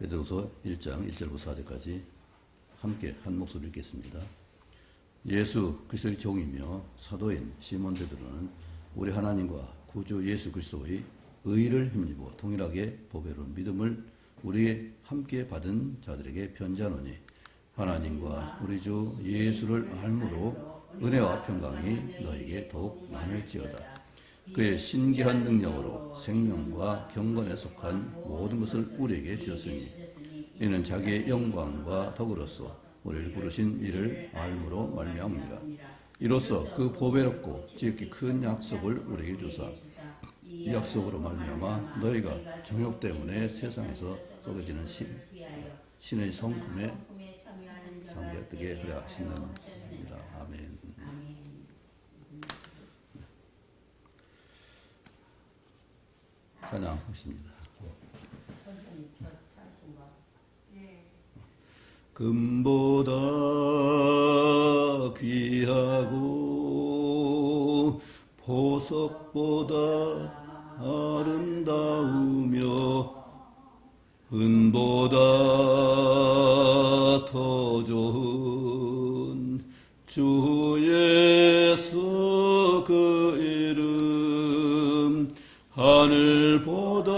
베드로서 1장 1절부터 4절까지 함께 한 목소리로 읽겠습니다. 예수 그리스도의 종이며 사도인 시몬 베드로는 우리 하나님과 구주 예수 그리스도의 의를 힘입어 동일하게 보배로운 믿음을 우리의 함께 받은 자들에게 편지하노니 하나님과 우리 주 예수를 알므로 은혜와 평강이 너에게 더욱 많을지어다. 그의 신기한 능력으로 생명과 경건에 속한 모든 것을 우리에게 주셨으니 이는 자기의 영광과 덕으로서 우리를 부르신 이를 알므로 말미암으니라. 이로써 그 보배롭고 지극히 큰 약속을 우리에게 주사 이 약속으로 말미암아 너희가 정욕 때문에 세상에서 썩어지는 신의 성품에 참여하게 하려 하신다는 것입니다. 아멘. 찬양하십니다. 금보다 귀하고 보석보다 아름다우며 은보다 더 좋은 주 예수 그 이름 하늘보다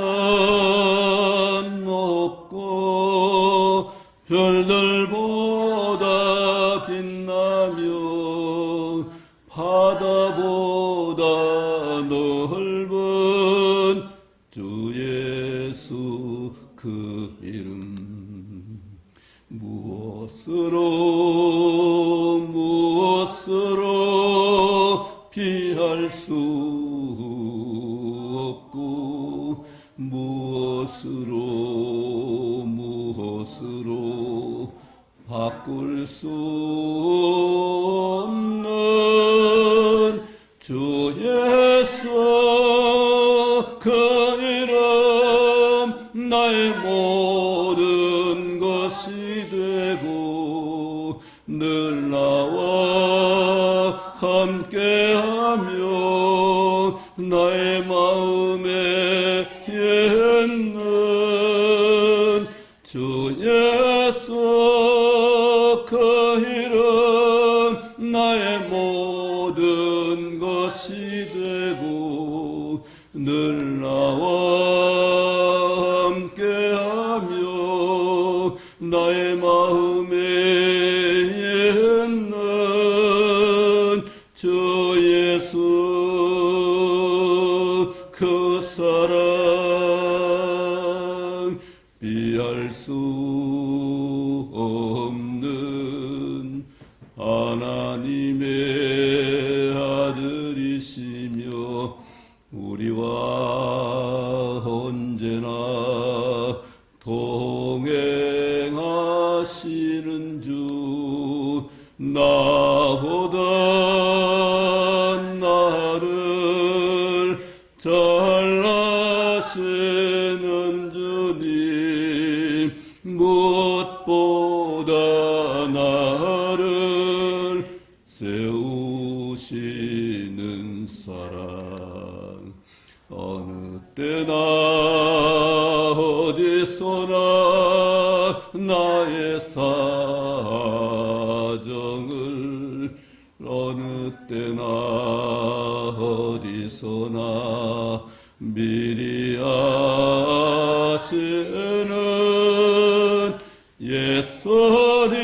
높고 별들보다 빛나며 바다보다 넓은 주 예수 그 이름 무엇으로 비할 수 없고 무엇으로 바꿀 수 없는 주 예수 그 이름 나의 모든 것이 되고 늘 나와 함께하며 나의 마음에 있는 주 예수 그 이름 나의 모든 것이 되고 늘 나와 함께하며 나의 마음에 있는 주 예수 그 사랑 비할 수 없는 하나님의 아들이시며 우리와 언제나 동행하시는 주 나보다 나를 잘 아시는 주님 무엇보다 나를 세우시는 사랑 어느 때나 어디서나 나의 사정을 어느 때나 어디서나 미리 아시는 예수님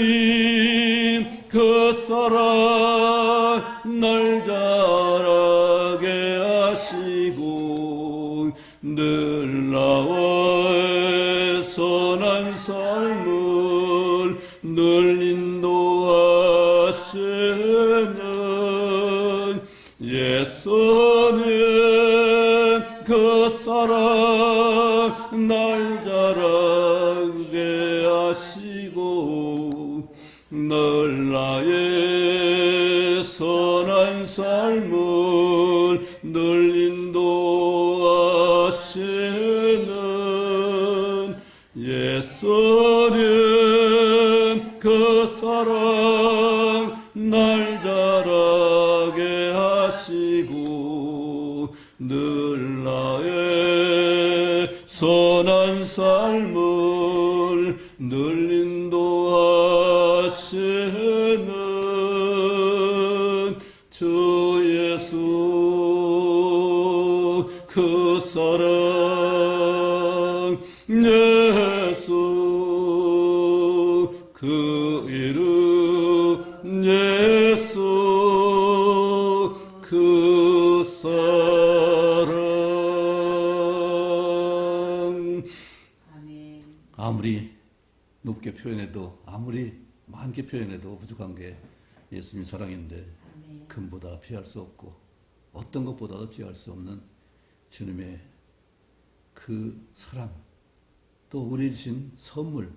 그 사랑 날 자라게 하시고 늘 나와의 선한 삶을 늘 인도하시는 예수님 그 사랑 날 자라게 하시고 늘 나의 선한 삶을 늘 인도하시는 예수님 그 사랑 날 자라게 하시고 늘 나의 선한 삶을 늘 인도하시는 주 예수 그 사랑 예수 그 이름 예수 그 사랑. 아무리 높게 표현해도 아무리 많게 표현해도 부족한 게 예수님 사랑인데 금보다 피할 수 없고 어떤 것보다도 피할 수 없는 주님의 그 사랑, 또 우리 주신 선물,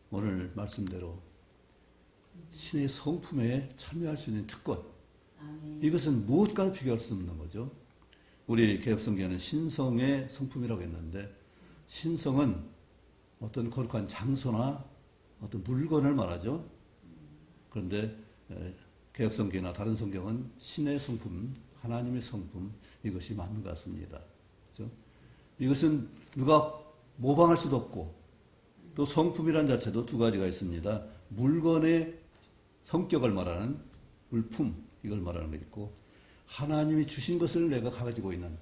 오늘 말씀대로 신의 성품에 참여할 수 있는 특권, 이것은 무엇과도 비교할 수 없는 거죠. 우리 개혁성경에는 신성의 성품이라고 했는데, 신성은 어떤 거룩한 장소나 어떤 물건을 말하죠. 그런데 개혁성경이나 다른 성경은 신의 성품, 하나님의 성품, 이것이 맞는 것 같습니다. 그렇죠? 이것은 누가 모방할 수도 없고, 또 성품이란 자체도 두 가지가 있습니다. 물건의 성격을 말하는 물품, 이걸 말하는 게 있고, 하나님이 주신 것을 내가 가지고 있는,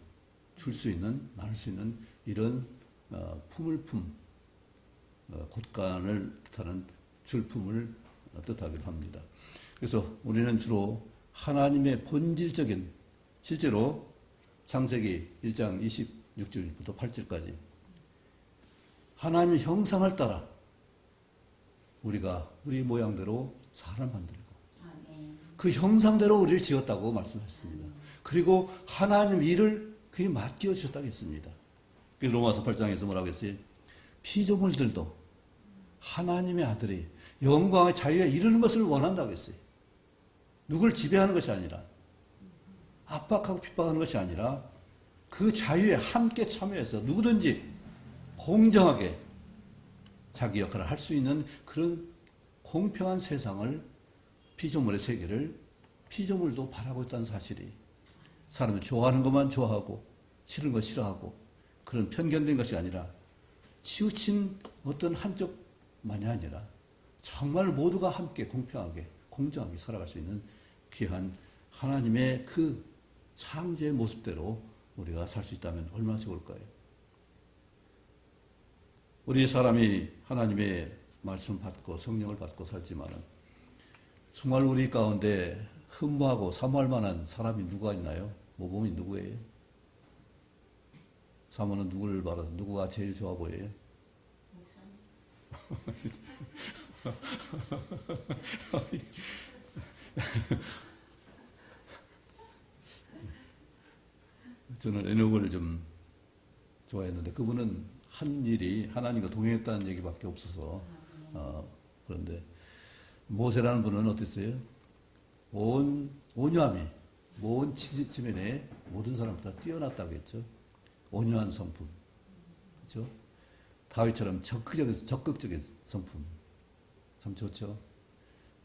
줄 수 있는, 나눌 수 있는 이런 품을품, 곳간을 뜻하는 줄품을 뜻하기도 합니다. 그래서 우리는 주로 하나님의 본질적인, 실제로 창세기 1장 26절부터 8절까지 하나님의 형상을 따라 우리가 우리 모양대로 사람을 만들고 그 형상대로 우리를 지었다고 말씀하셨습니다. 그리고 하나님 일을 그에 맡겨 주셨다고 했습니다. 로마서 8장에서 뭐라고 했어요? 피조물들도 하나님의 아들이 영광의 자유에 이르는 것을 원한다고 했어요. 누굴 지배하는 것이 아니라, 압박하고 핍박하는 것이 아니라 그 자유에 함께 참여해서 누구든지 공정하게 자기 역할을 할 수 있는 그런 공평한 세상을, 피조물의 세계를 피조물도 바라고 있다는 사실이, 사람을 좋아하는 것만 좋아하고 싫은 것 싫어하고 그런 편견된 것이 아니라 치우친 어떤 한쪽만이 아니라 정말 모두가 함께 공평하게 공정하게 살아갈 수 있는 귀한 하나님의 그 창조의 모습대로 우리가 살 수 있다면 얼마나 좋을까요? 우리 사람이 하나님의 말씀 받고 성령을 받고 살지만은 정말 우리 가운데 흠모하고 사모할 만한 사람이 누가 있나요? 모범이 누구예요? 사모는 누구를 말해서 누구가 제일 좋아 보여요? 저는 에녹을 좀 좋아했는데 그분은 한 일이 하나님과 동행했다는 얘기밖에 없어서 그런데 모세라는 분은 어땠어요? 온 온유함이 온 지면에 모든 사람보다 뛰어났다고 했죠. 온유한 성품, 그렇죠? 다윗처럼 적극적인 성품, 참 좋죠.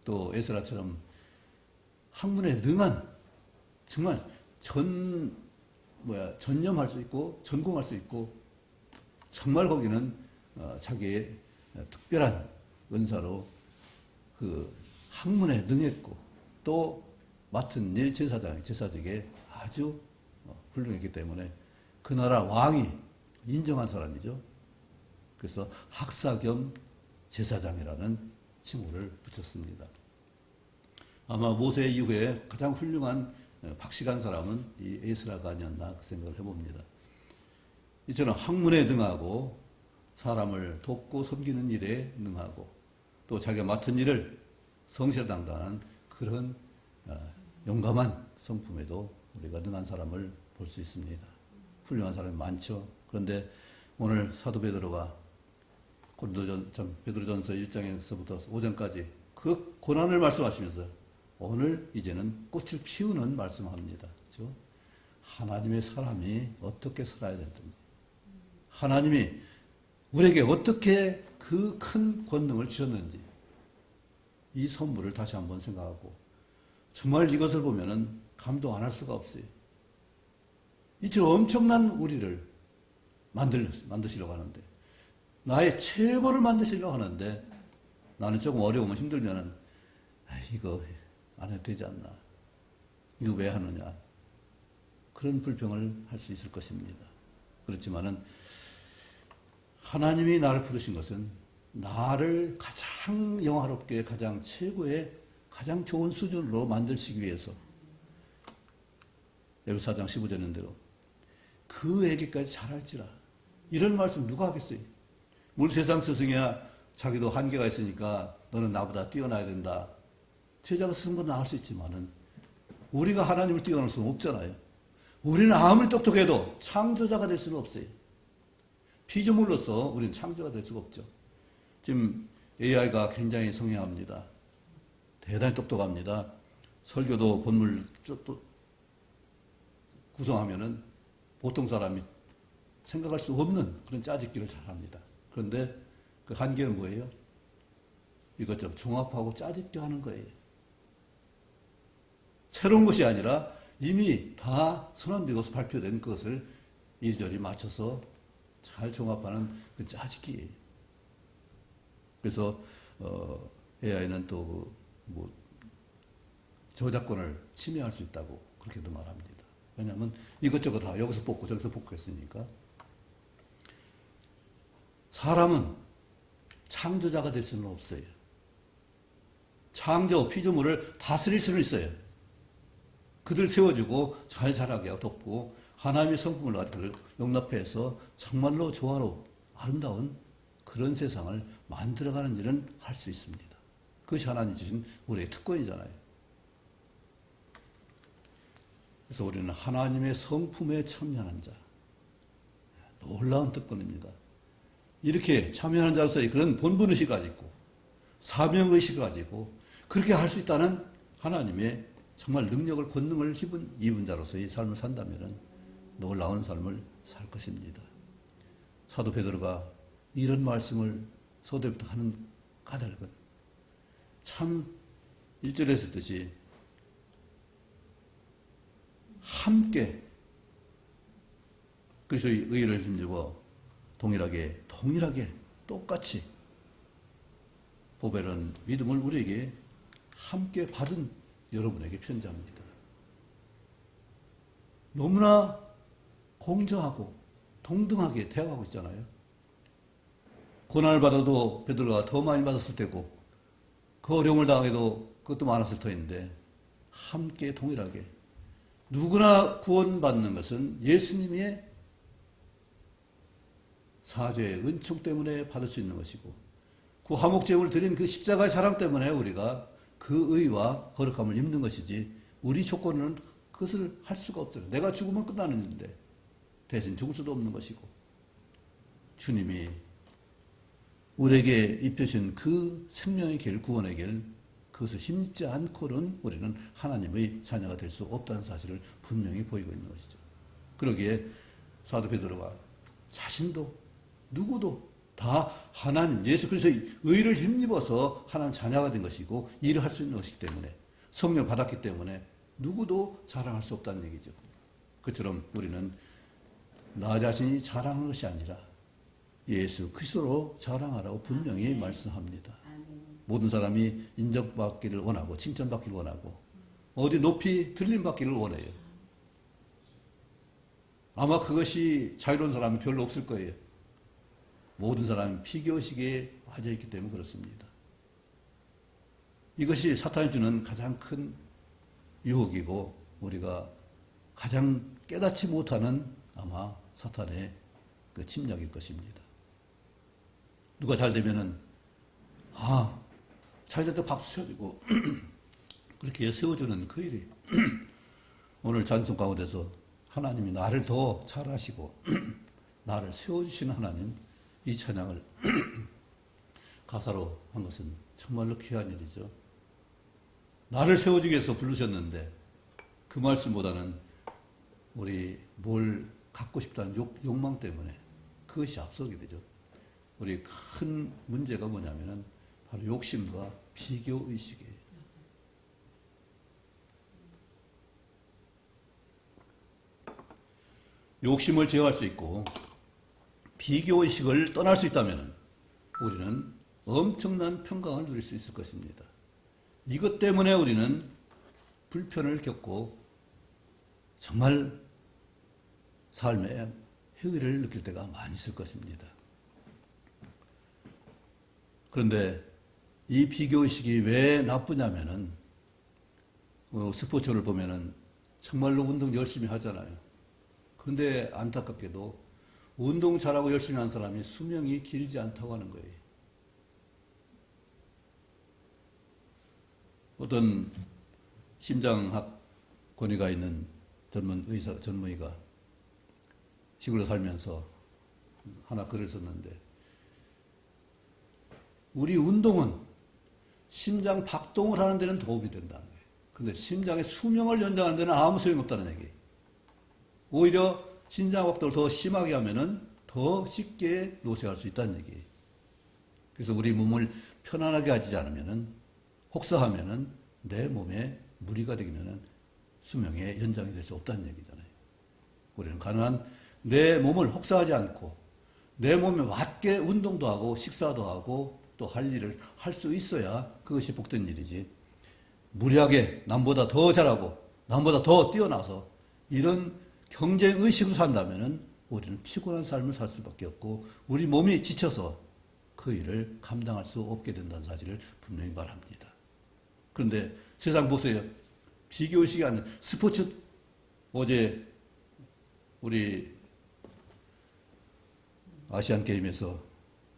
또 에스라처럼 학문에 능한, 정말 전념할 수 있고 전공할 수 있고 정말 거기는 자기의 특별한 은사로 그 학문에 능했고 또 맡은 일 제사직에 아주 훌륭했기 때문에 그 나라 왕이 인정한 사람이죠. 그래서 학사 겸 제사장이라는 칭호를 붙였습니다. 아마 모세 이후에 가장 훌륭한 박식한 사람은 이 에스라가 아니었나 그 생각을 해봅니다. 이처럼 학문에 능하고 사람을 돕고 섬기는 일에 능하고 또 자기가 맡은 일을 성실당당한 그런 용감한 성품에도 우리가 능한 사람을 볼 수 있습니다. 훌륭한 사람이 많죠. 그런데 오늘 사도 베드로가 베드로전서 1장에서부터 5장까지 그 고난을 말씀하시면서 오늘 이제는 꽃을 피우는 말씀을 합니다. 그렇죠? 하나님의 사람이 어떻게 살아야 되는지, 하나님이 우리에게 어떻게 그 큰 권능을 주셨는지 이 선물을 다시 한번 생각하고 정말 이것을 보면은 감동 안 할 수가 없어요. 이처럼 엄청난 우리를 만드시려고 하는데 나의 최고를 만드시려고 하는데 나는 조금 어려우면 힘들면은 이거 안 해도 되지 않나, 이거 왜 하느냐, 그런 불평을 할 수 있을 것입니다. 그렇지만은 하나님이 나를 부르신 것은 나를 가장 영화롭게, 가장 최고의, 가장 좋은 수준으로 만드시기 위해서, 에베소 4장 15절에 있는 대로 그에게까지 잘할지라, 이런 말씀 누가 하겠어요? 우리 세상 스승이야 자기도 한계가 있으니까 너는 나보다 뛰어나야 된다, 제자가 쓴 건 나을 수 있지만은 우리가 하나님을 뛰어넘을 수는 없잖아요. 우리는 아무리 똑똑해도 창조자가 될 수는 없어요. 피조물로서 우리는 창조가 될 수가 없죠. 지금 AI가 굉장히 성행합니다. 대단히 똑똑합니다. 설교도 본물 구성하면은 보통 사람이 생각할 수 없는 그런 짜집기를 잘합니다. 그런데 그 한계는 뭐예요? 이것저것 종합하고 짜집기 하는 거예요. 새로운 것이 아니라 이미 다 선언되어서 발표된 것을 이리저리 맞춰서 잘 종합하는 그 짜집기예요. 그래서 AI는 또 저작권을 침해할 수 있다고 그렇게도 말합니다. 왜냐하면 이것저것 다 여기서 뽑고 저기서 뽑고 했으니까. 사람은 창조자가 될 수는 없어요. 창조, 피조물을 다스릴 수는 있어요. 그들 세워주고 잘 자라게 하고 돕고 하나님의 성품을 가지고 용납해서 정말로 조화로 아름다운 그런 세상을 만들어가는 일은 할 수 있습니다. 그것이 하나님 주신 우리의 특권이잖아요. 그래서 우리는 하나님의 성품에 참여하는 자, 놀라운 특권입니다. 이렇게 참여하는 자로서의 그런 본분의식을 가지고 사명의식을 가지고 그렇게 할 수 있다는 하나님의 정말 능력을, 권능을 입은 자로서의 삶을 산다면 놀라운 삶을 살 것입니다. 사도 베드로가 이런 말씀을 서두에부터 하는 까닭은 참 1절에 썼듯이 함께 그리스도의 의를 힘입어 동일하게 똑같이 보배로운 믿음을 우리에게 함께 받은 여러분에게 편지합니다. 너무나 공정하고 동등하게 대하고 있잖아요. 고난을 받아도 베드로가 더 많이 받았을 테고 그 어려움을 당해도 그것도 많았을 터인데 함께 동일하게 누구나 구원받는 것은 예수님의 사죄의 은총 때문에 받을 수 있는 것이고 그 화목제물을 드린 그 십자가의 사랑 때문에 우리가 그 의와 거룩함을 입는 것이지 우리 조건은 그것을 할 수가 없어요. 내가 죽으면 끝나는 일인데 대신 죽을 수도 없는 것이고 주님이 우리에게 입혀진 그 생명의 길, 구원의 길, 그것을 힘입지 않고는 우리는 하나님의 자녀가 될 수 없다는 사실을 분명히 보이고 있는 것이죠. 그러기에 사도 베드로가 자신도 누구도 다 하나님 예수 그리스도의 의를 힘입어서 하나님 자녀가 된 것이고 일을 할 수 있는 것이기 때문에 성령 받았기 때문에 누구도 자랑할 수 없다는 얘기죠. 그처럼 우리는 나 자신이 자랑하는 것이 아니라 예수 그리스도로 자랑하라고 분명히 말씀합니다. 모든 사람이 인정받기를 원하고 칭찬받기를 원하고 어디 높이 들림받기를 원해요. 아마 그것이 자유로운 사람이 별로 없을 거예요. 모든 사람이 피겨의식에 빠져있기 때문에 그렇습니다. 이것이 사탄이 주는 가장 큰 유혹이고 우리가 가장 깨닫지 못하는 아마 사탄의 그 침략일 것입니다. 누가 잘 되면은 잘 됐다 박수 쳐주고 그렇게 세워주는 그 일이 오늘 찬송 가운데서 하나님이 나를 더 잘하시고 나를 세워주시는 하나님 이 찬양을 가사로 한 것은 정말로 귀한 일이죠. 나를 세워주기 위해서 부르셨는데 그 말씀보다는 우리 뭘 갖고 싶다는 욕망 때문에 그것이 앞서게 되죠. 우리 큰 문제가 뭐냐면은 바로 욕심과 비교의식이에요. 욕심을 제어할 수 있고 비교의식을 떠날 수 있다면 우리는 엄청난 평강을 누릴 수 있을 것입니다. 이것 때문에 우리는 불편을 겪고 정말 삶에 해의를 느낄 때가 많이 있을 것입니다. 그런데 이 비교의식이 왜 나쁘냐면은 스포츠를 보면은 정말로 운동 열심히 하잖아요. 근데 안타깝게도 운동 잘하고 열심히 하는 사람이 수명이 길지 않다고 하는 거예요. 어떤 심장학 권위가 있는 전문의가 시골에 살면서 하나 글을 썼는데, 우리 운동은 심장 박동을 하는 데는 도움이 된다는 거예요. 그런데 심장의 수명을 연장하는 데는 아무 소용이 없다는 얘기예요. 오히려 심장 박동을 더 심하게 하면은 더 쉽게 노쇠할 수 있다는 얘기예요. 그래서 우리 몸을 편안하게 하지 않으면은, 혹사하면은 내 몸에 무리가 되기는 수명의 연장이 될 수 없다는 얘기잖아요. 우리는 가능한 내 몸을 혹사하지 않고 내 몸에 맞게 운동도 하고 식사도 하고 또 할 일을 할 수 있어야 그것이 복된 일이지, 무리하게 남보다 더 잘하고 남보다 더 뛰어나서 이런 경쟁의식으로 산다면 우리는 피곤한 삶을 살 수밖에 없고 우리 몸이 지쳐서 그 일을 감당할 수 없게 된다는 사실을 분명히 말합니다. 그런데 세상 보세요. 비교의식이 아닌 스포츠, 어제 우리 아시안 게임에서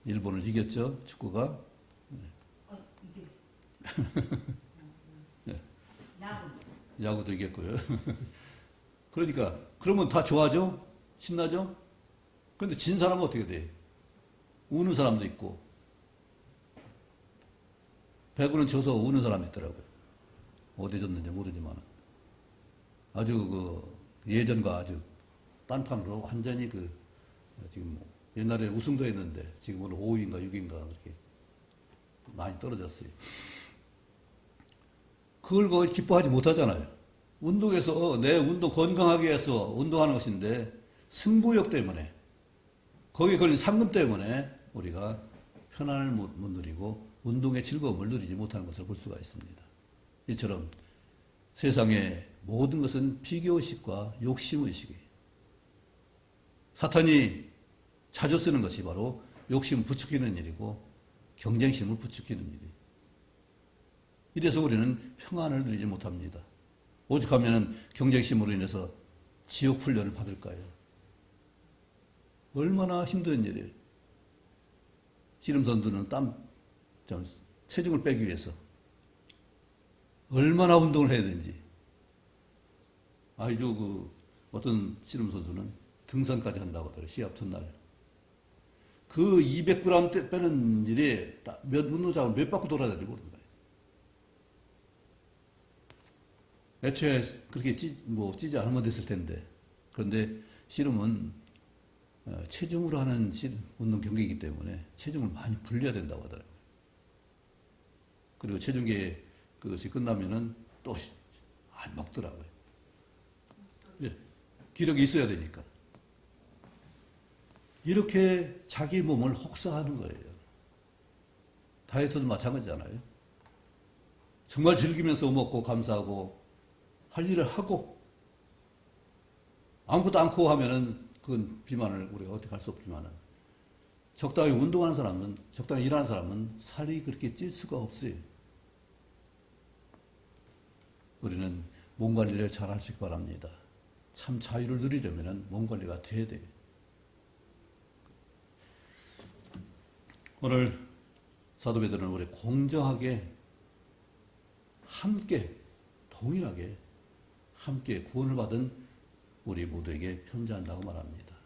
일본을 이겼죠, 축구가. 네. 야구도 이겼고요. 그러니까 그러면 다 좋아져? 신나죠? 그런데 진 사람은 어떻게 돼? 우는 사람도 있고, 배구는 져서 우는 사람이 있더라고요. 어디 졌는지 모르지만 아주 예전과 아주 딴판으로 완전히 지금 옛날에 우승도 했는데 지금은 5위인가 6위인가 그렇게 많이 떨어졌어요. 그걸 거의 기뻐하지 못하잖아요. 운동에서 내 운동 건강하게 해서 운동하는 것인데 승부욕 때문에, 거기에 걸린 상금 때문에 우리가 편안을 못 누리고 운동의 즐거움을 누리지 못하는 것을 볼 수가 있습니다. 이처럼 세상의 모든 것은 비교의식과 욕심의식이에요. 사탄이 자주 쓰는 것이 바로 욕심을 부추기는 일이고 경쟁심을 부추기는 일이에요. 이래서 우리는 평안을 누리지 못합니다. 오죽하면 경쟁심으로 인해서 지옥 훈련을 받을까요? 얼마나 힘든 일이에요. 씨름 선수는 체중을 빼기 위해서 얼마나 운동을 해야 되는지. 아주 어떤 씨름 선수는 등산까지 한다고 하더라고요. 시합 첫날. 그 200g 빼는 일이 운동장을 몇 바퀴 돌아야 되고 그런 거예요. 애초에 그렇게 찌지 않으면 됐을 텐데. 그런데 씨름은 체중으로 하는 운동 경기이기 때문에 체중을 많이 불려야 된다고 하더라고요. 그리고 체중계 그것이 끝나면은 또 안 먹더라고요. 예, 기력이 있어야 되니까. 이렇게 자기 몸을 혹사하는 거예요. 다이어트도 마찬가지잖아요. 정말 즐기면서 먹고 감사하고 할 일을 하고 아무것도 않고 하면은 그건 비만을 우리가 어떻게 할 수 없지만은, 적당히 운동하는 사람은, 적당히 일하는 사람은 살이 그렇게 찔 수가 없어요. 우리는 몸 관리를 잘 하시기 바랍니다. 참 자유를 누리려면 몸 관리가 돼야 돼요. 오늘 사도 베드로는 우리 공정하게 함께 동일하게 함께 구원을 받은 우리 모두에게 편지한다고 말합니다.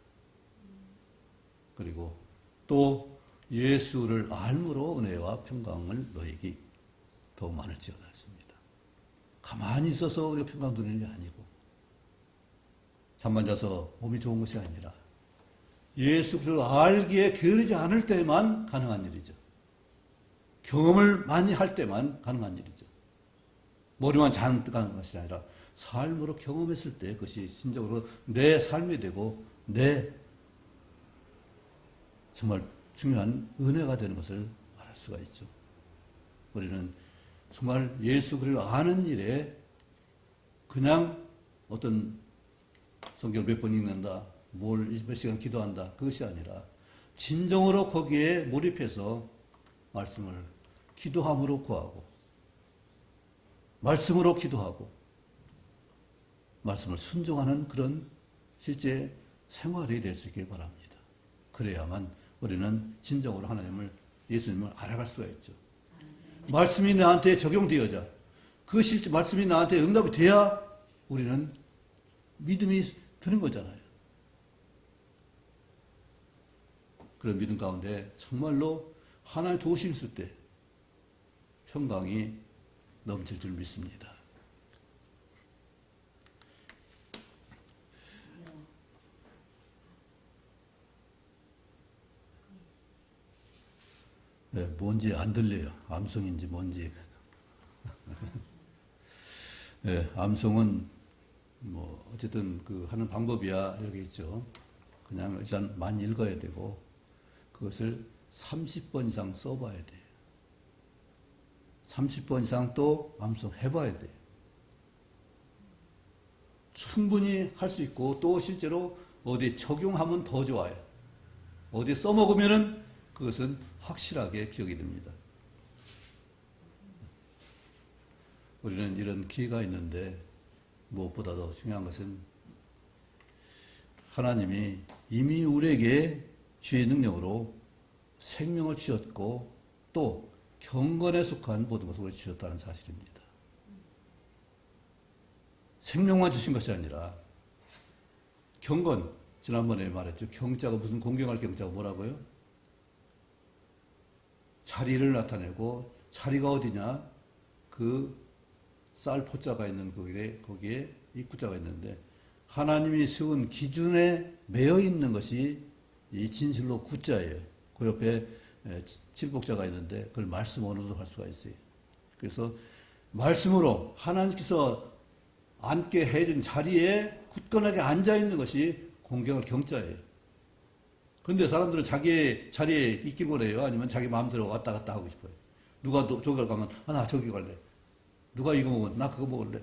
그리고 또 예수를 알므로 은혜와 평강을 너에게 더 많을지어다 했습니다. 가만히 있어서 우리가 평강 누리는 게 아니고, 잠만 자서 몸이 좋은 것이 아니라 예수 그리스도를 알기에 게으르지 않을 때만 가능한 일이죠. 경험을 많이 할 때만 가능한 일이죠. 머리만 잔뜩 하는 것이 아니라 삶으로 경험했을 때 그것이 진정으로 내 삶이 되고 내 정말 중요한 은혜가 되는 것을 말할 수가 있죠. 우리는 정말 예수 그리스도를 아는 일에 그냥 어떤 성경을 몇 번 읽는다, 몇 시간 기도한다, 그것이 아니라 진정으로 거기에 몰입해서 말씀을 기도함으로 구하고, 말씀으로 기도하고, 말씀을 순종하는 그런 실제 생활이 될 수 있길 바랍니다. 그래야만 우리는 진정으로 하나님을, 예수님을 알아갈 수가 있죠. 말씀이 나한테 적용되어져, 그 실제 말씀이 나한테 응답이 돼야 우리는 믿음이 드는 거잖아요. 그런 믿음 가운데 정말로 하나님 도우실 때 평강이 넘칠 줄 믿습니다. 네, 뭔지 안 들려요. 암송인지 뭔지. 네, 암송은 뭐 어쨌든 그 하는 방법이야 여기 있죠. 그냥 일단 많이 읽어야 되고 그것을 30번 이상 써봐야 돼요. 30번 이상 또 암송 해봐야 돼요. 충분히 할 수 있고 또 실제로 어디에 적용하면 더 좋아요. 어디에 써먹으면은 그것은 확실하게 기억이 됩니다. 우리는 이런 기회가 있는데 무엇보다도 중요한 것은 하나님이 이미 우리에게 주의 능력으로 생명을 주셨고 또 경건에 속한 모든 것을 우리에게 주셨다는 사실입니다. 생명만 주신 것이 아니라 경건, 지난번에 말했죠. 경자가 무슨 공경할 경자가 뭐라고요? 자리를 나타내고 자리가 어디냐? 그 쌀 포자가 있는 거기에 입구자가 있는데 하나님이 세운 기준에 매여 있는 것이 이 진실로 구자예요. 그 옆에 칠복자가 있는데 그걸 말씀 언어로 할 수가 있어요. 그래서 말씀으로 하나님께서 앉게 해준 자리에 굳건하게 앉아 있는 것이 공경할 경자예요. 그런데 사람들은 자기의 자리에 있긴 원해요. 아니면 자기 마음대로 왔다 갔다 하고 싶어요. 누가 저기 가면 나 저기 갈래. 누가 이거 먹으면 나 그거 먹을래.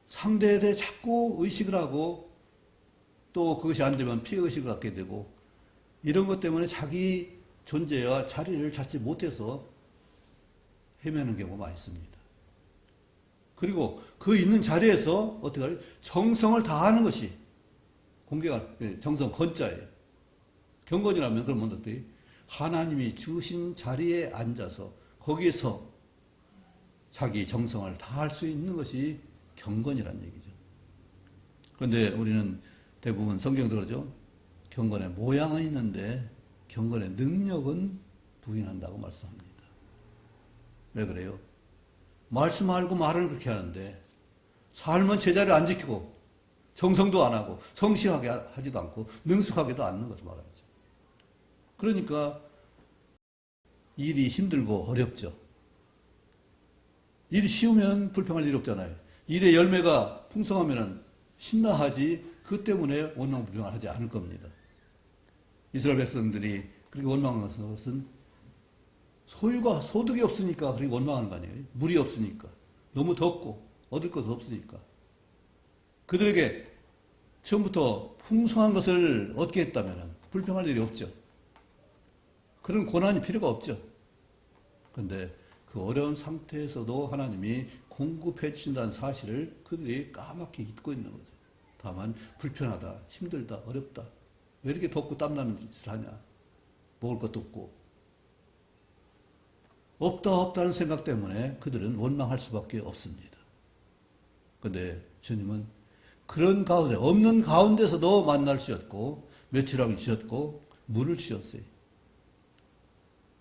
상대에 대해 자꾸 의식을 하고 또 그것이 안 되면 피해의식을 갖게 되고 이런 것 때문에 자기 존재와 자리를 찾지 못해서 헤매는 경우가 많이 있습니다. 그리고 그 있는 자리에서 어떻게 하냐? 정성을 다하는 것이 공경할 정성 건자예요. 경건이라면 그런 분들이 하나님이 주신 자리에 앉아서 거기에서 자기 정성을 다할 수 있는 것이 경건이란 얘기죠. 그런데 우리는 대부분 성경도 그러죠. 경건의 모양은 있는데 경건의 능력은 부인한다고 말씀합니다. 왜 그래요? 말씀하고 말을 그렇게 하는데 삶은 제자리를 안 지키고 정성도 안 하고 성실하게 하지도 않고 능숙하게도 않는 것을 말하죠. 그러니까 일이 힘들고 어렵죠. 일이 쉬우면 불평할 일이 없잖아요. 일의 열매가 풍성하면 신나하지 그 때문에 원망불평을 하지 않을 겁니다. 이스라엘 백성들이 그렇게 원망하는 것은 소유가 소득이 없으니까 그렇게 원망하는 거 아니에요. 물이 없으니까. 너무 덥고 얻을 것은 없으니까. 그들에게 처음부터 풍성한 것을 얻게 했다면 불평할 일이 없죠. 그런 고난이 필요가 없죠. 그런데 그 어려운 상태에서도 하나님이 공급해 주신다는 사실을 그들이 까맣게 잊고 있는 거죠. 다만 불편하다, 힘들다, 어렵다. 왜 이렇게 덥고 땀나는 짓을 하냐. 먹을 것도 없고. 없다는 생각 때문에 그들은 원망할 수밖에 없습니다. 그런데 주님은 그런 가운데, 없는 가운데서도 만날 주셨고 며칠하고 주셨고 물을 주셨어요.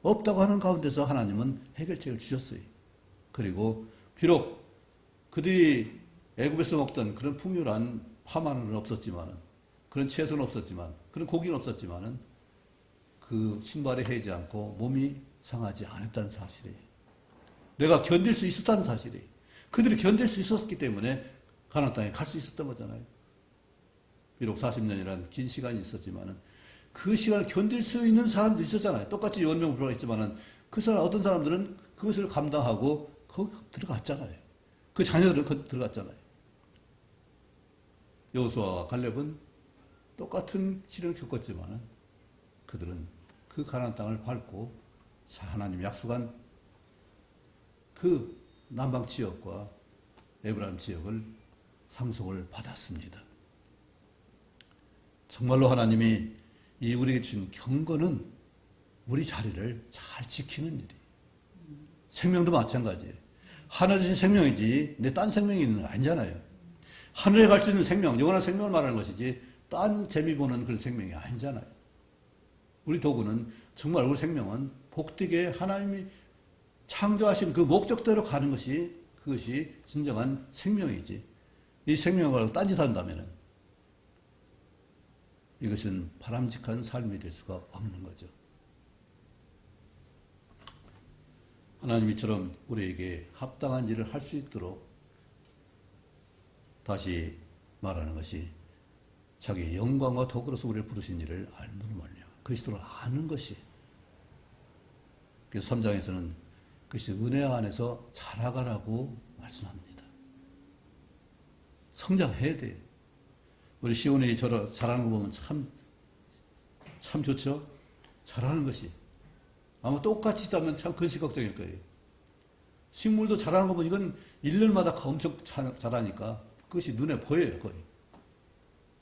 없다고 하는 가운데서 하나님은 해결책을 주셨어요. 그리고 비록 그들이 애굽에서 먹던 그런 풍요란 파마늘은 없었지만, 그런 채소는 없었지만, 그런 고기는 없었지만 그 신발에 해지 않고 몸이 상하지 않았다는 사실이에요. 내가 견딜 수 있었다는 사실이에요. 그들이 견딜 수 있었기 때문에 가나안 땅에 갈 수 있었던 거잖아요. 비록 40년이란 긴 시간이 있었지만 그 시간을 견딜 수 있는 사람도 있었잖아요. 똑같이 연명불허했지만은 그 사람, 어떤 사람들은 그것을 감당하고 거기 들어갔잖아요. 그 자녀들은 거기 들어갔잖아요. 여호수아와 갈렙은 똑같은 시련을 겪었지만은 그들은 그 가나안 땅을 밟고 하나님 약속한 그 남방 지역과 에브라임 지역을 상속을 받았습니다. 정말로 하나님이 이 우리에게 주신 경건은 우리 자리를 잘 지키는 일이. 생명도 마찬가지예요. 하나 주신 생명이지 내 딴 생명이 있는 거 아니잖아요. 하늘에 갈 수 있는 생명, 영원한 생명을 말하는 것이지 딴 재미 보는 그런 생명이 아니잖아요. 우리 도구는 정말 우리 생명은 복되게 하나님이 창조하신 그 목적대로 가는 것이 그것이 진정한 생명이지. 이 생명을 가지고 딴짓 한다면 이것은 바람직한 삶이 될 수가 없는 거죠. 하나님 이처럼 우리에게 합당한 일을 할 수 있도록 다시 말하는 것이 자기의 영광과 도구로서 우리를 부르신 일을 알므로 말려 그리스도를 아는 것이. 그래서 3장에서는 그것이 은혜 안에서 자라가라고 말씀합니다. 성장해야 돼요. 우리 시온이 자라는 거 보면 참 좋죠? 자라는 것이. 아마 똑같이 있다면 참 근시걱정일 거예요. 식물도 자라는 거 보면 이건 1년마다 엄청 자라니까 그것이 눈에 보여요, 거의.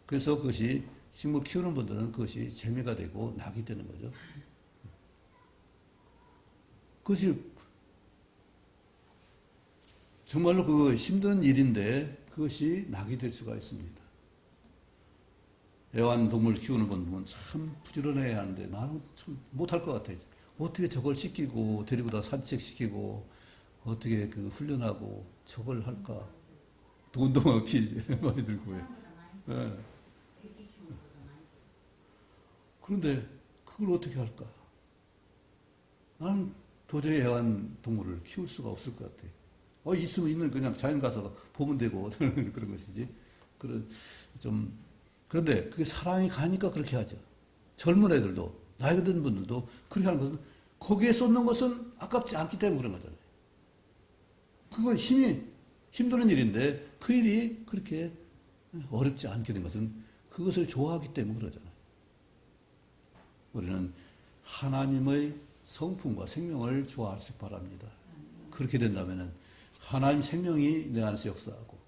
그래서 그것이 식물 키우는 분들은 그것이 재미가 되고 낙이 되는 거죠. 그것이 정말로 그 힘든 일인데 그것이 낙이 될 수가 있습니다. 애완동물 키우는 분 보면 참 부지런해야 하는데 나는 참 못할 것 같아요. 어떻게 저걸 시키고 데리고 다 산책시키고 어떻게 그 훈련하고 저걸 할까? 돈도 많이 들고요. 네. 그런데 그걸 어떻게 할까? 나는 도저히 애완동물을 키울 수가 없을 것 같아요. 있으면 있는 그냥 자연 가서 보면 되고 그런 것이지. 그런데 그게 사랑이 가니까 그렇게 하죠. 젊은 애들도 나이가 든 분들도 그렇게 하는 것은 거기에 쏟는 것은 아깝지 않기 때문에 그런 거잖아요. 그건 힘드는 일인데 그 일이 그렇게 어렵지 않게 된 것은 그것을 좋아하기 때문에 그러잖아요. 우리는 하나님의 성품과 생명을 좋아하시기 바랍니다. 그렇게 된다면 하나님 생명이 내 안에서 역사하고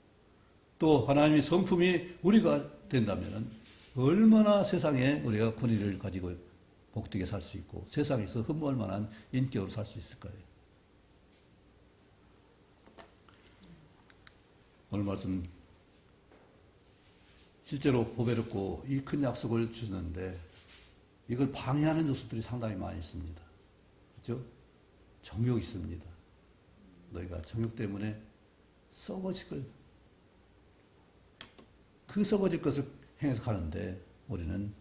또 하나님의 성품이 우리가 된다면 얼마나 세상에 우리가 권위를 가지고 복되게 살 수 있고 세상에서 흠모할 만한 인격으로 살 수 있을까요? 오늘 말씀 실제로 보배롭고 이 큰 약속을 주는데 이걸 방해하는 요소들이 상당히 많이 있습니다. 그렇죠? 정욕이 있습니다. 너희가 정욕 때문에 썩어질 걸, 그 썩어질 것을 행해서 가는데 우리는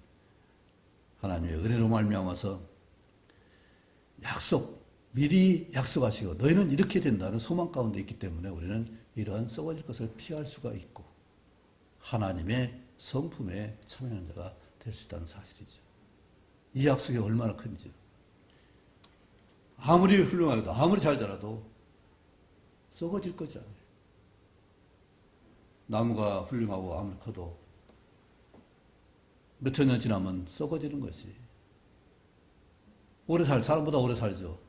하나님의 은혜로 말미암아서 미리 약속하시고 너희는 이렇게 된다는 소망 가운데 있기 때문에 우리는 이러한 썩어질 것을 피할 수가 있고 하나님의 성품에 참여하는 자가 될 수 있다는 사실이죠. 이 약속이 얼마나 큰지요. 아무리 훌륭하고도 아무리 잘 자라도 썩어질 거잖아요. 나무가 훌륭하고 아무리 커도 몇천 년 지나면 썩어지는 것이. 사람보다 오래 살죠.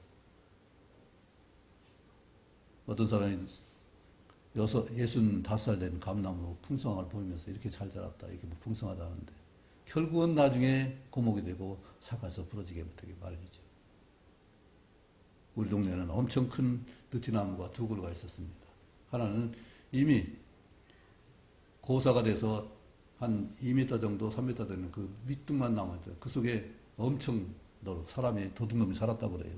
어떤 사람이 65살 된 감나무 풍성함을 보이면서 이렇게 잘 자랐다, 이렇게 풍성하다는데 결국은 나중에 고목이 되고 사가서 부러지게 못하게 마련이죠. 우리 동네에는 엄청 큰 느티나무가 2그루가 있었습니다. 하나는 이미 고사가 돼서 한 2m 정도, 3m 되는 그 밑둥만 남아있어요. 그 속에 엄청 사람이 도둑놈이 살았다고 그래요.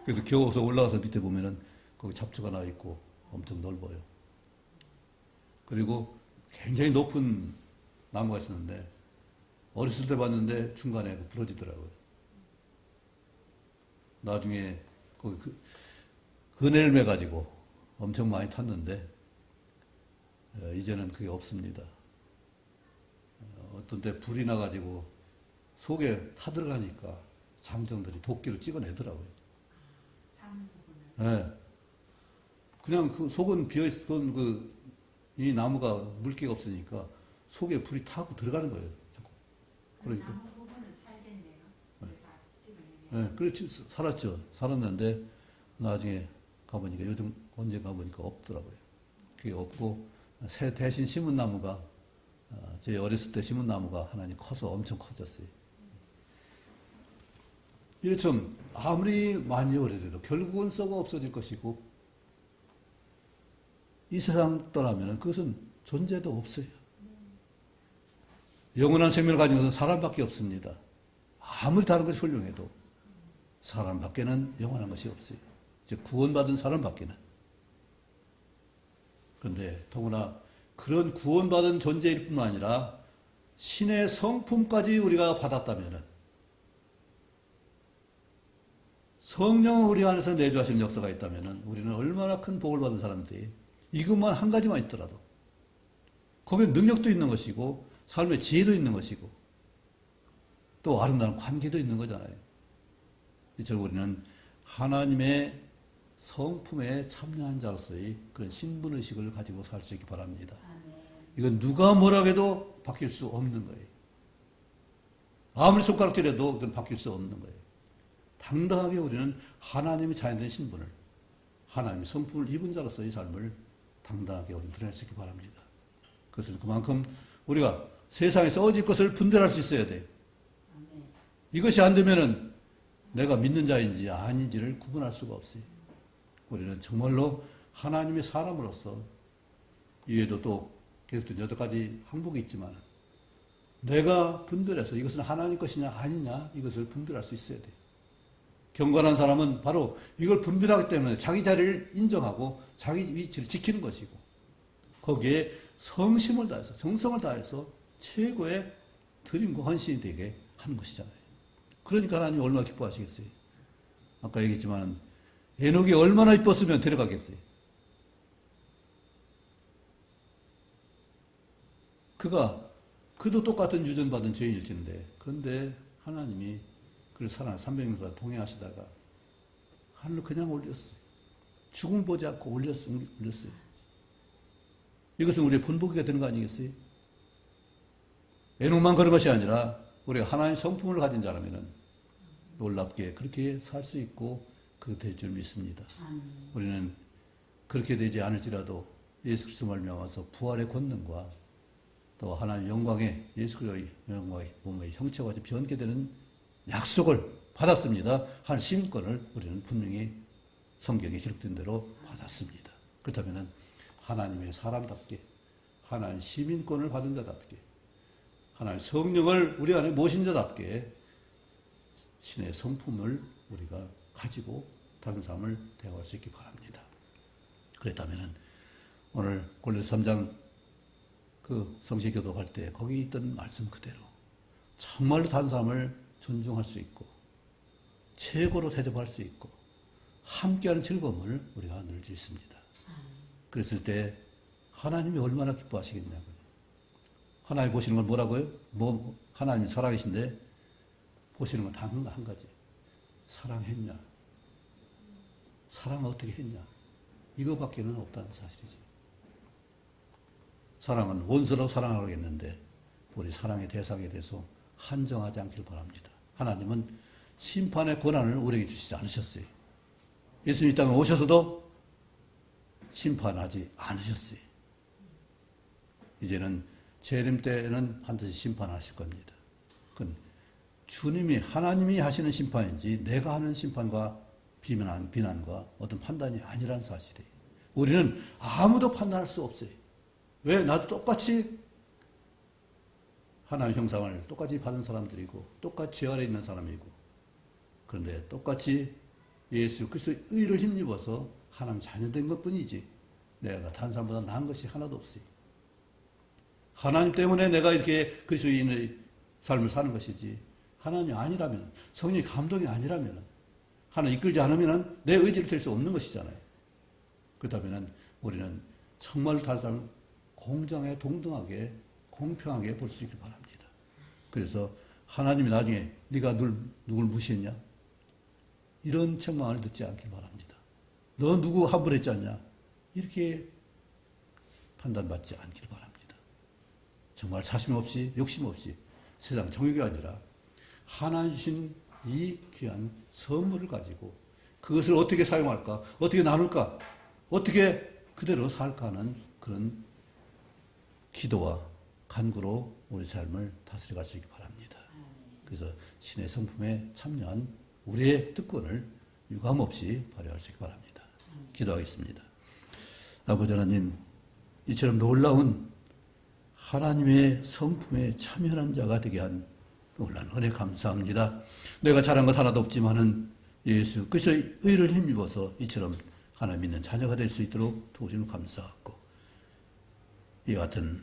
그래서 겨워서 올라가서 밑에 보면은 거기 잡초가 나 있고 엄청 넓어요. 그리고 굉장히 높은 나무가 있었는데 어렸을 때 봤는데 중간에 부러지더라고요. 나중에 거기 그네를 매가지고 엄청 많이 탔는데 이제는 그게 없습니다. 어떤 때 불이 나가지고 속에 타들어가니까 장정들이 도끼로 찍어내더라고요. 네. 그냥 그 속은 비어있건 이 나무가 물기가 없으니까 속에 불이 타고 들어가는 거예요. 자꾸. 그러니까. 나무 부분은 살겠네요. 네. 다 찍어내면. 네, 그렇지. 살았죠. 살았는데 나중에 가보니까 요즘 언제 가보니까 없더라고요. 그게 없고 대신 심은 나무가 제 어렸을 때 심은 나무가 하나님 커서 엄청 커졌어요. 이처럼 아무리 많이 오래돼도 결국은 썩어 없어질 것이고 이 세상 떠나면 그것은 존재도 없어요. 영원한 생명을 가진 것은 사람밖에 없습니다. 아무리 다른 것이 훌륭해도 사람밖에는 영원한 것이 없어요. 즉 구원받은 사람밖에는. 그런데 더구나 그런 구원받은 존재일 뿐만 아니라 신의 성품까지 우리가 받았다면 성령을 우리 안에서 내주하시는 역사가 있다면 우리는 얼마나 큰 복을 받은 사람들이 이것만 한 가지만 있더라도 거기에 능력도 있는 것이고 삶의 지혜도 있는 것이고 또 아름다운 관계도 있는 거잖아요. 이처럼 우리는 하나님의 성품에 참여한 자로서의 그런 신분의식을 가지고 살 수 있기 바랍니다. 이건 누가 뭐라고 해도 바뀔 수 없는 거예요. 아무리 손가락질해도 그건 바뀔 수 없는 거예요. 당당하게 우리는 하나님의 자연된 신분을 하나님의 성품을 입은 자로서의 삶을 당당하게 우리는 드러낼 수 있기 바랍니다. 그것은 그만큼 우리가 세상에 써질 것을 분별할 수 있어야 돼요. 이것이 안 되면은 내가 믿는 자인지 아닌지를 구분할 수가 없어요. 우리는 정말로 하나님의 사람으로서 이외에도 또 계속된 8가지 항목이 있지만 내가 분별해서 이것은 하나님 것이냐 아니냐 이것을 분별할 수 있어야 돼요. 경건한 사람은 바로 이걸 분별하기 때문에 자기 자리를 인정하고 자기 위치를 지키는 것이고 거기에 성심을 다해서 정성을 다해서 최고의 드림과 헌신이 되게 하는 것이잖아요. 그러니까 하나님이 얼마나 기뻐하시겠어요. 아까 얘기했지만 에녹이 얼마나 이뻤으면 데려가겠어요. 그도 똑같은 유전받은 죄인일진데 그런데 하나님이 그를 사랑 300년간 동행하시다가 하늘로 그냥 올렸어요. 죽음 보지 않고 올렸어요. 이것은 우리의 본보기가 되는 거 아니겠어요? 에녹만 그런 것이 아니라 우리가 하나님의 성품을 가진 자라면 놀랍게 그렇게 살 수 있고 그렇게 될 줄 믿습니다. 우리는 그렇게 되지 않을지라도 예수 그리스도 말미암아서 부활의 권능과 또 하나님 영광의 예수 그리스도의 영광의 몸의 형체와 같이 변케 되는 약속을 받았습니다. 하나님 시민권을 우리는 분명히 성경에 기록된 대로 받았습니다. 그렇다면 하나님의 사람답게 하나님 시민권을 받은 자답게 하나님 성령을 우리 안에 모신 자답게 신의 성품을 우리가 가지고 다른 사람을 대화할 수 있기 바랍니다. 그렇다면 오늘 골로새 3장 그 성시 교독할 때 거기 있던 말씀 그대로 정말로 다른 사람을 존중할 수 있고 최고로 대접할 수 있고 함께하는 즐거움을 우리가 누릴 수 있습니다. 그랬을 때 하나님이 얼마나 기뻐하시겠냐고요. 하나님 보시는 건 뭐라고요? 하나님이 살아계신데 보시는 건 단 한 가지. 사랑했냐? 사랑을 어떻게 했냐? 이거밖에는 없다는 사실이죠. 사랑은 원수로 사랑하라고 했는데 우리 사랑의 대상에 대해서 한정하지 않길 바랍니다. 하나님은 심판의 권한을 우리에게 주시지 않으셨어요. 예수님 이 땅에 오셔서도 심판하지 않으셨어요. 이제는 재림 때는 반드시 심판하실 겁니다. 그건 주님이 하나님이 하시는 심판인지 내가 하는 심판과 비난과 어떤 판단이 아니라는 사실이에요. 우리는 아무도 판단할 수 없어요. 왜? 나도 똑같이 하나님의 형상을 똑같이 받은 사람들이고 똑같이 죄 아래 있는 사람이고 그런데 똑같이 예수 그리스도의 의를 힘입어서 하나님 자녀된 것뿐이지 내가 다른 사람보다 나은 것이 하나도 없어요. 하나님 때문에 내가 이렇게 그리스도인의 삶을 사는 것이지 하나님이 아니라면 성령의 감동이 아니라면 하나님 이끌지 않으면 내 의지로 될 수 없는 것이잖아요. 그렇다면 우리는 정말 다른 사람을 공정하게 동등하게 공평하게 볼 수 있길 바랍니다. 그래서 하나님이 나중에 네가 누굴 무시했냐? 이런 책망을 듣지 않길 바랍니다. 너 누구 함부했지 않냐? 이렇게 판단받지 않길 바랍니다. 정말 사심 없이 욕심 없이 세상 정욕이 아니라 하나님 주신 이 귀한 선물을 가지고 그것을 어떻게 사용할까? 어떻게 나눌까? 어떻게 그대로 살까 하는 그런 기도와 간구로 우리 삶을 다스려갈 수 있기 바랍니다. 그래서 신의 성품에 참여한 우리의 특권을 유감없이 발휘할 수 있기 바랍니다. 기도하겠습니다. 아버지 하나님, 이처럼 놀라운 하나님의 성품에 참여하는 자가 되게 한 놀라운 은혜 감사합니다. 내가 잘한 것 하나도 없지만은 예수 그리스도의 의를 힘입어서 이처럼 하나님 믿는 자녀가 될 수 있도록 도와주시면 감사하고, 이 같은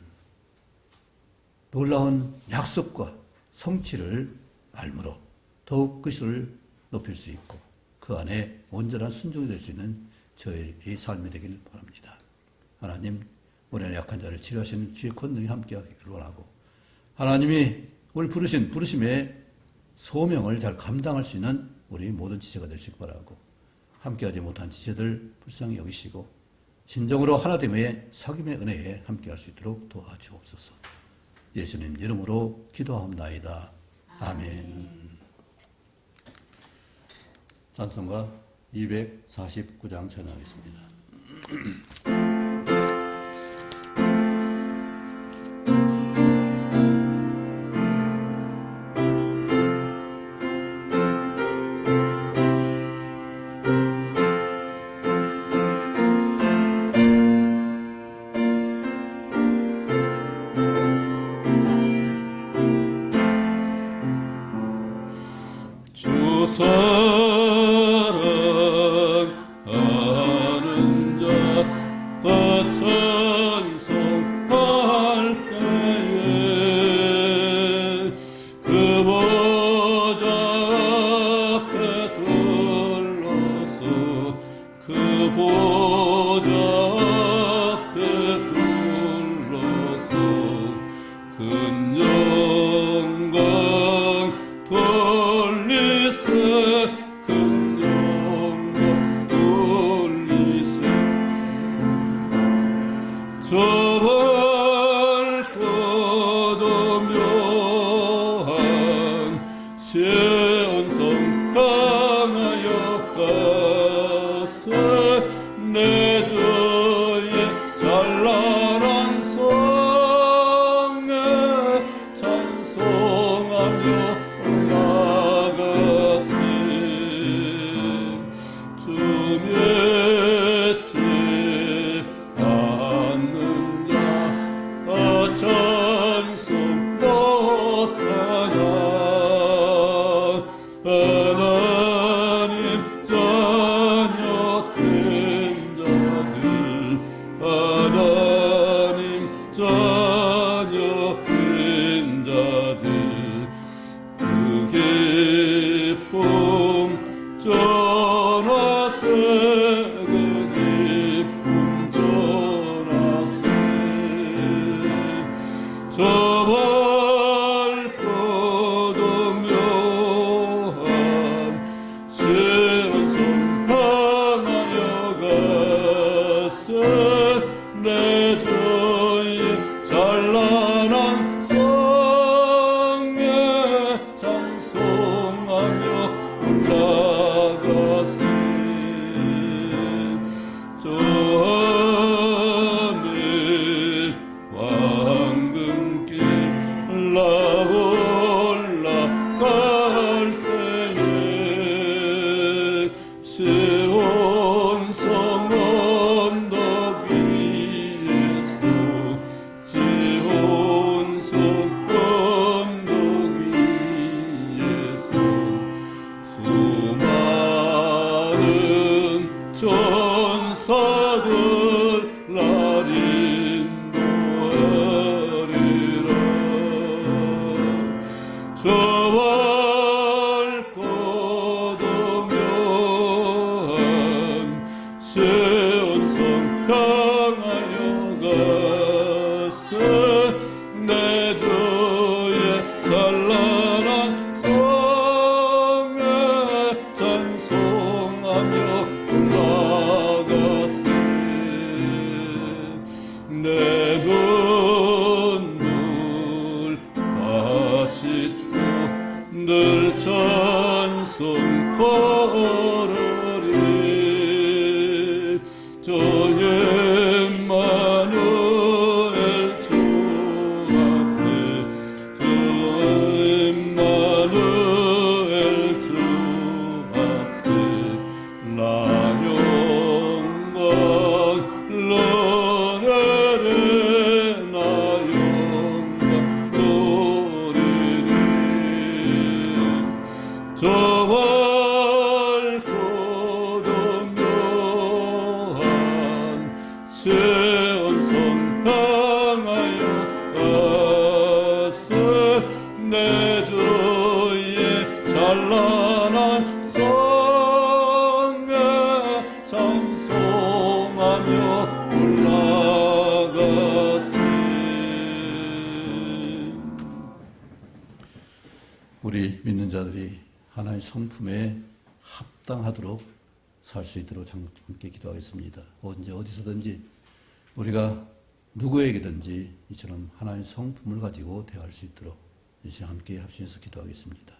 놀라운 약속과 성취를 알므로 더욱 그리스도를 높일 수 있고 그 안에 온전한 순종이 될 수 있는 저의 삶이 되기를 바랍니다. 하나님, 우리의 약한 자를 치료하시는 주의 권능이 함께하기를 원하고, 하나님이 우리 부르심의 소명을 잘 감당할 수 있는 우리 모든 지체가 될 수 있기 바라고, 함께하지 못한 지체들 불쌍히 여기시고 진정으로 하나됨의 사귐의 은혜에 함께할 수 있도록 도와주옵소서. 예수님 이름으로 기도하옵나이다. 아멘. 찬송가 249장 찬양하겠습니다. 사랑하는 자 찬송할 때에 그 보좌 앞에 둘러서 그 보좌 앞에 둘러서 큰 영광 돌리세 큰 영광 돌리세 저 밝고도 묘한 시온성 향하여 가세 내 주의 찬란한 성에 찬송하며 올라가세 주 맺지 않는 자 찬송 못하나 하나님 자녀 된 자들 하나님 자녀 된 자들 그 기쁨 전하세 그 기쁨 전하세 저 밝고도 묘한 시온성 향하여 가세 내 주의 찬란한 성에 찬송하며 올라가세 저 하늘 황금길 올라갈 때에 시온성 언덕 위에서 시온성 언덕 위에서 수많은 천사들 날 인도하리라 저 밝고도 묘한 시온성 향하여 가세 내 믿는 자들이 하나님의 성품에 합당하도록 살 수 있도록 함께 기도하겠습니다. 언제 어디서든지 우리가 누구에게든지 이처럼 하나님의 성품을 가지고 대할 수 있도록 이 시간 함께 합심해서 기도하겠습니다.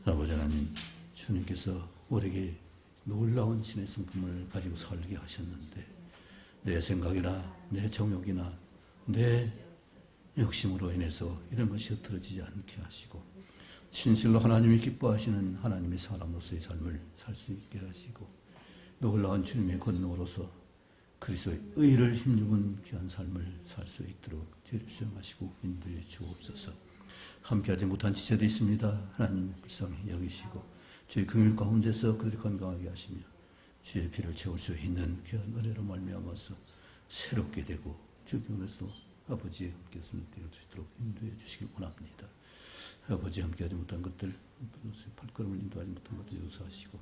아버지 하나님, 주님께서 우리에게 놀라운 신의 성품을 가지고 살게 하셨는데 내 생각이나 내 정욕이나 내 욕심으로 인해서 이런 것이 흐트러지지 않게 하시고 진실로 하나님이 기뻐하시는 하나님의 사람으로서의 삶을 살 수 있게 하시고 놀라운 주님의 권능으로서 그리스도의 의를 힘입은 귀한 삶을 살 수 있도록 죄를 수용하시고 인도해 주옵소서. 함께하지 못한 지체도 있습니다. 하나님 불쌍히 여기시고 주의 긍휼 가운데서 그들을 건강하게 하시며 주의 피를 채울 수 있는 귀한 은혜로 말미암아서 새롭게 되고 주님께서 아버지의 함께 승리될 수 있도록 인도해 주시길 원합니다. 아버지 함께하지 못한 것들, 발걸음을 인도하지 못한 것들 용서하시고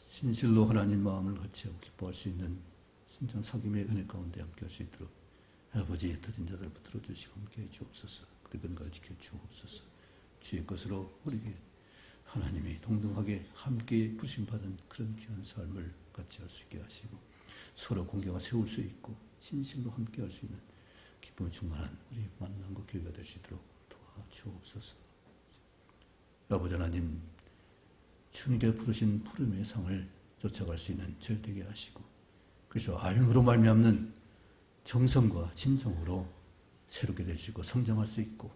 진실로 하나님 마음을 같이하고 기뻐할 수 있는 신장 사귐의 은혜 가운데 함께할 수 있도록 아버지 터진 자들을 붙들어 주시고 함께해 주옵소서. 그들 건강을 지켜 주옵소서. 주의 것으로 우리에게 하나님이 동등하게 함께 부심받은 그런 귀한 삶을 같이 할 수 있게 하시고 서로 공경을 세울 수 있고 진실로 함께할 수 있는 기쁨 충만한 우리 만남과 교회가 될 수 있도록 도와주옵소서. 아버지 하나님, 주님께 부르신 부름의 상을 쫓아갈 수 있는 절되게 하시고 그래서 알므로 말미암는 정성과 진정으로 새롭게 될 수 있고 성장할 수 있고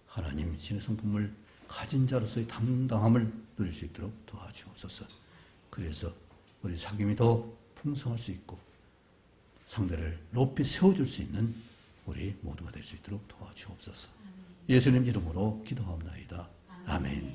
하나님 신의 성품을 가진 자로서의 당당함을 누릴 수 있도록 도와주옵소서. 그래서 우리 사귐이 더 풍성할 수 있고 상대를 높이 세워줄 수 있는 우리 모두가 될 수 있도록 도와주옵소서. 예수님 이름으로 기도합니다. 아멘.